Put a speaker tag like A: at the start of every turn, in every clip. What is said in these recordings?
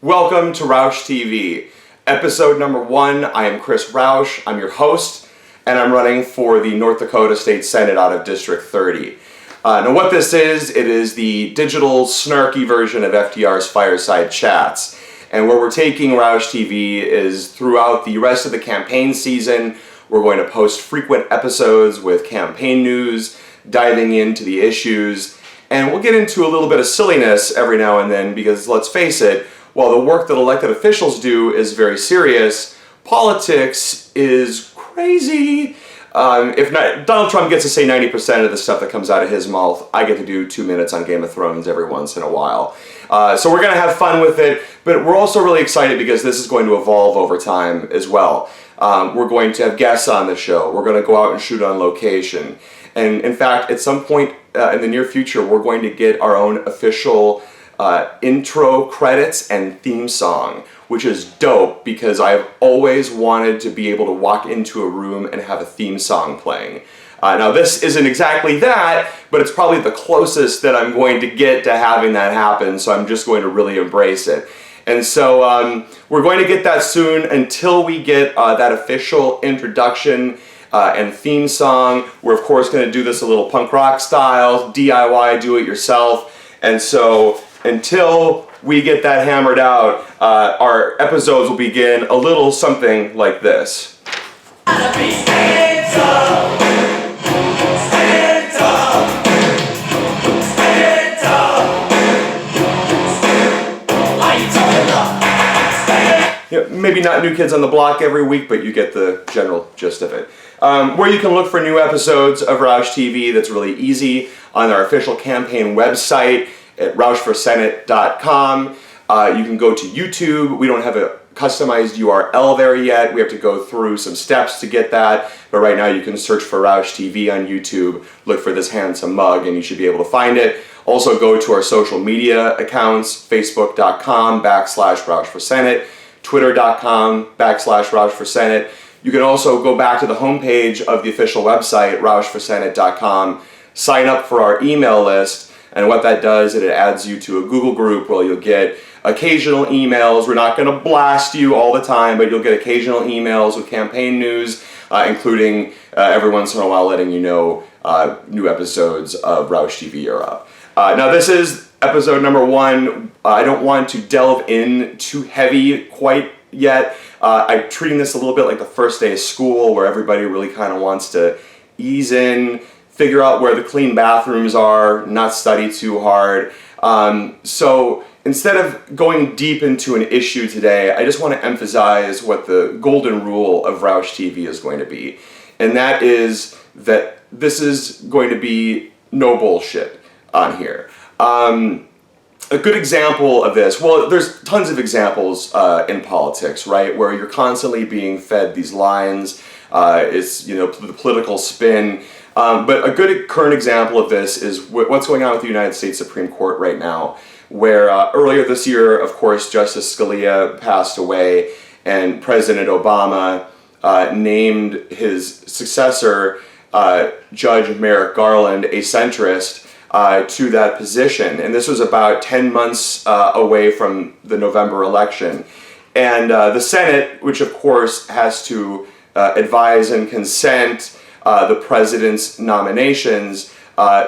A: Welcome to Rausch TV. Episode number 1, I am Chris Rausch, I'm your host, and I'm running for the North Dakota State Senate out of District 30. Now what this is, it is the digital, snarky version of FDR's Fireside Chats. And where we're taking Rausch TV is throughout the rest of the campaign season, we're going to post frequent episodes with campaign news, diving into the issues, and we'll get into a little bit of silliness every now and then because, let's face it, while the work that elected officials do is very serious, politics is crazy. If not, Donald Trump gets to say 90% of the stuff that comes out of his mouth. I get to do 2 minutes on Game of Thrones every once in a while. So we're going to have fun with it, but we're also really excited because this is going to evolve over time as well. We're going to have guests on the show. We're going to go out and shoot on location. And in fact, at some point in the near future, we're going to get our own official intro credits and theme song, which is dope because I've always wanted to be able to walk into a room and have a theme song playing. Now this isn't exactly that, but it's probably the closest that I'm going to get to having that happen, so I'm just going to really embrace it. And so we're going to get that soon. Until we get that official introduction and theme song, we're of course going to do this a little punk rock style, DIY, do it yourself. And so until we get that hammered out, our episodes will begin a little something like this. Maybe not New Kids on the Block every week, but you get the general gist of it. Where you can look for new episodes of Rausch TV, that's really easy, on our official campaign website at rauschforsenate.com. You can go to YouTube. We don't have a customized URL there yet. We have to go through some steps to get that, but right now you can search for Rausch TV on YouTube, look for this handsome mug, and you should be able to find it. Also go to our social media accounts, facebook.com/RauschForSenate, twitter.com/RauschForSenate. You can also go back to the homepage of the official website, rauschforsenate.com, sign up for our email list, and what that does is it adds you to a Google group where you'll get occasional emails. We're not going to blast you all the time, but you'll get occasional emails with campaign news, including every once in a while letting you know new episodes of Rausch TV are up. Now this is episode number 1. I don't want to delve in too heavy quite yet. I'm treating this a little bit like the first day of school where everybody really kind of wants to ease in, figure out where the clean bathrooms are, not study too hard. So instead of going deep into an issue today, I just want to emphasize what the golden rule of Rausch TV is going to be. And that is that this is going to be no bullshit on here. A good example of this, well, there's tons of examples in politics, right, where you're constantly being fed these lines. It's, the political spin. But a good current example of this is what's going on with the United States Supreme Court right now, where earlier this year, of course, Justice Scalia passed away, and President Obama named his successor, Judge Merrick Garland, a centrist, to that position. And this was about 10 months away from the November election. And the Senate, which of course has to advise and consent the president's nominations,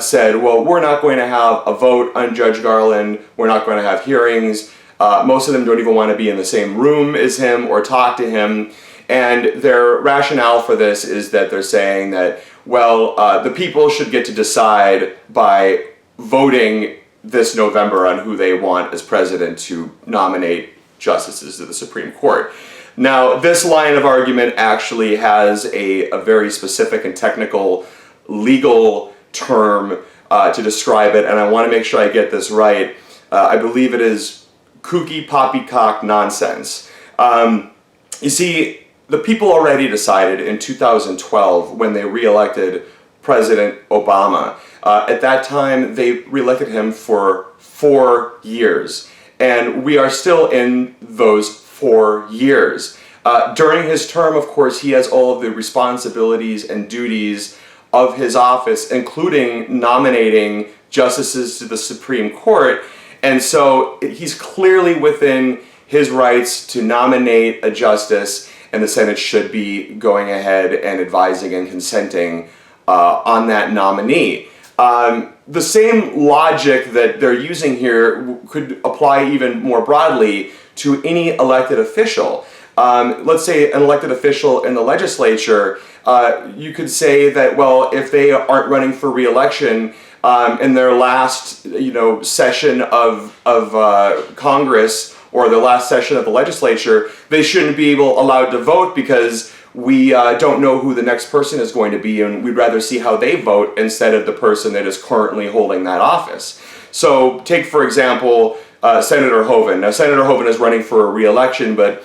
A: said, well, we're not going to have a vote on Judge Garland. We're not going to have hearings. Most of them don't even want to be in the same room as him or talk to him. And their rationale for this is that they're saying that, well, the people should get to decide by voting this November on who they want as president to nominate justices to the Supreme Court. Now, this line of argument actually has a very specific and technical legal term to describe it, and I want to make sure I get this right. I believe it is kooky poppycock nonsense. You see, the people already decided in 2012 when they re-elected President Obama. At that time, they re-elected him for 4 years, and we are still in those 4 years. During his term, of course, he has all of the responsibilities and duties of his office, including nominating justices to the Supreme Court. And so he's clearly within his rights to nominate a justice, and the Senate should be going ahead and advising and consenting on that nominee. The same logic that they're using here could apply even more broadly to any elected official. Let's say an elected official in the legislature, you could say that, well, if they aren't running for re-election in their last, session of Congress or the last session of the legislature, they shouldn't be allowed to vote because we don't know who the next person is going to be, and we'd rather see how they vote instead of the person that is currently holding that office. So take, for example, Senator Hoeven. Now, Senator Hoeven is running for a re-election, but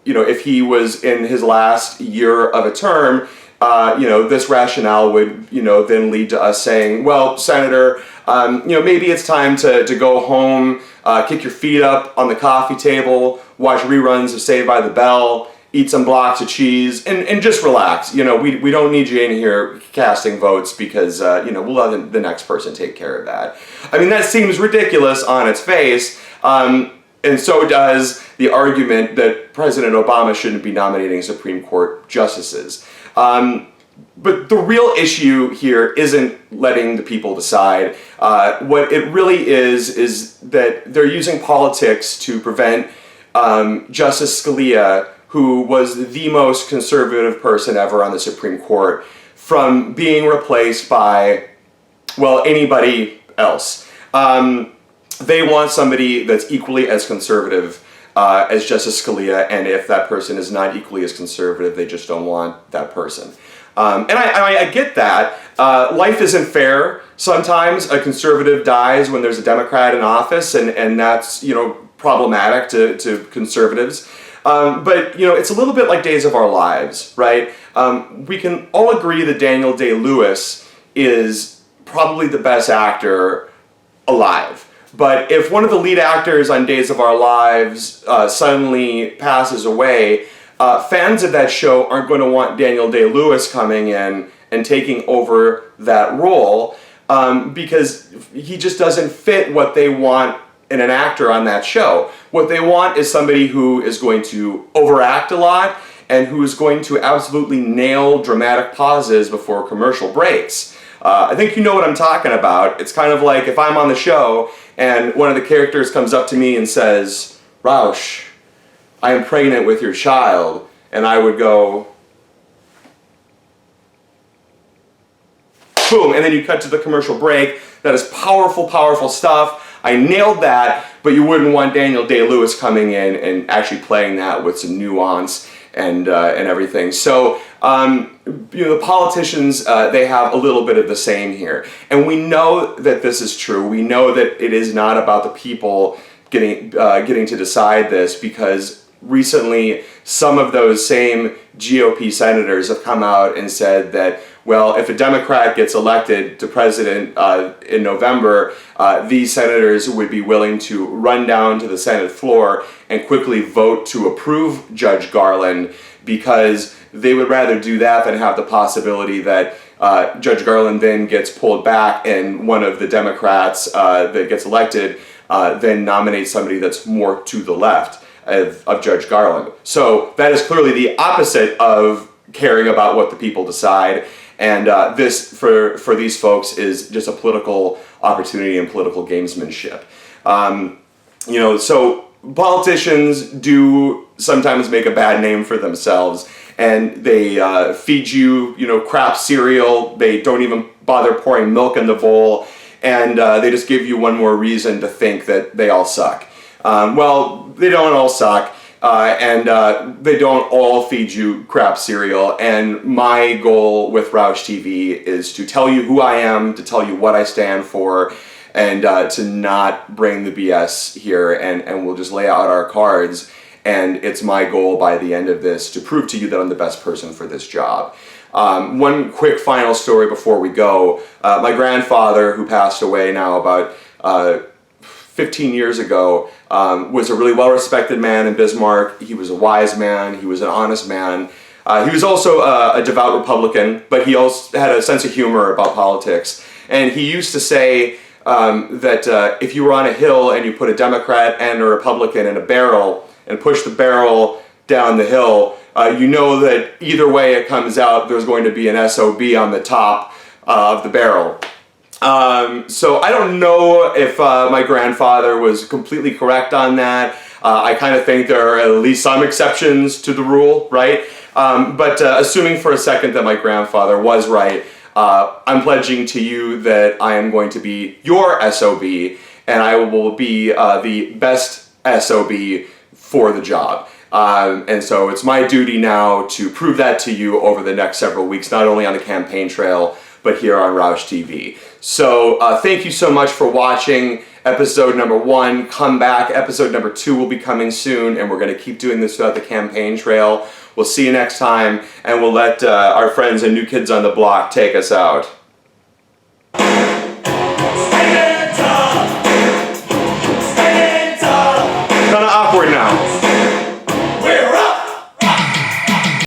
A: if he was in his last year of a term, this rationale would, then lead to us saying, well, Senator, maybe it's time to go home, kick your feet up on the coffee table, watch reruns of Saved by the Bell, eat some blocks of cheese, and just relax. We don't need you in here casting votes because, we'll let the next person take care of that. I mean, that seems ridiculous on its face, and so does the argument that President Obama shouldn't be nominating Supreme Court justices. But the real issue here isn't letting the people decide. What it really is that they're using politics to prevent Justice Scalia, who was the most conservative person ever on the Supreme Court, from being replaced by, well, anybody else. They want somebody that's equally as conservative as Justice Scalia, and if that person is not equally as conservative, they just don't want that person. And I get that. Life isn't fair. Sometimes a conservative dies when there's a Democrat in office, and that's, problematic to conservatives. But, it's a little bit like Days of Our Lives, right? We can all agree that Daniel Day-Lewis is probably the best actor alive. But if one of the lead actors on Days of Our Lives suddenly passes away, fans of that show aren't going to want Daniel Day-Lewis coming in and taking over that role because he just doesn't fit what they want in an actor on that show. What they want is somebody who is going to overact a lot and who is going to absolutely nail dramatic pauses before commercial breaks. I think you know what I'm talking about. It's kind of like if I'm on the show and one of the characters comes up to me and says, "Rausch, I am pregnant with your child," and I would go, boom, and then you cut to the commercial break. That is powerful, powerful stuff. I nailed that, but you wouldn't want Daniel Day-Lewis coming in and actually playing that with some nuance and everything. So, the politicians, they have a little bit of the same here. And we know that this is true. We know that it is not about the people getting to decide this, because recently some of those same GOP senators have come out and said that, well, if a Democrat gets elected to president in November, these senators would be willing to run down to the Senate floor and quickly vote to approve Judge Garland, because they would rather do that than have the possibility that Judge Garland then gets pulled back and one of the Democrats that gets elected then nominates somebody that's more to the left of Judge Garland. So that is clearly the opposite of caring about what the people decide. And this, for these folks, is just a political opportunity and political gamesmanship. So politicians do sometimes make a bad name for themselves, and they feed you, crap cereal. They don't even bother pouring milk in the bowl, and they just give you one more reason to think that they all suck. Well, they don't all suck. And they don't all feed you crap cereal. And my goal with Rausch TV is to tell you who I am, to tell you what I stand for, and to not bring the BS here. And we'll just lay out our cards. And it's my goal by the end of this to prove to you that I'm the best person for this job. One quick final story before we go. My grandfather, who passed away now about 15 years ago, was a really well-respected man in Bismarck. He was a wise man. He was an honest man. He was also a devout Republican, but he also had a sense of humor about politics. And he used to say, that if you were on a hill and you put a Democrat and a Republican in a barrel and push the barrel down the hill, you know that either way it comes out, there's going to be an SOB on the top of the barrel. So I don't know if my grandfather was completely correct on that. I kind of think there are at least some exceptions to the rule, right? But assuming for a second that my grandfather was right, I'm pledging to you that I am going to be your SOB, and I will be the best SOB for the job. And so it's my duty now to prove that to you over the next several weeks, not only on the campaign trail, but here on Rausch TV. So thank you so much for watching episode number 1. Come back. Episode number 2 will be coming soon, and we're going to keep doing this throughout the campaign trail. We'll see you next time, and we'll let our friends and New Kids on the Block take us out.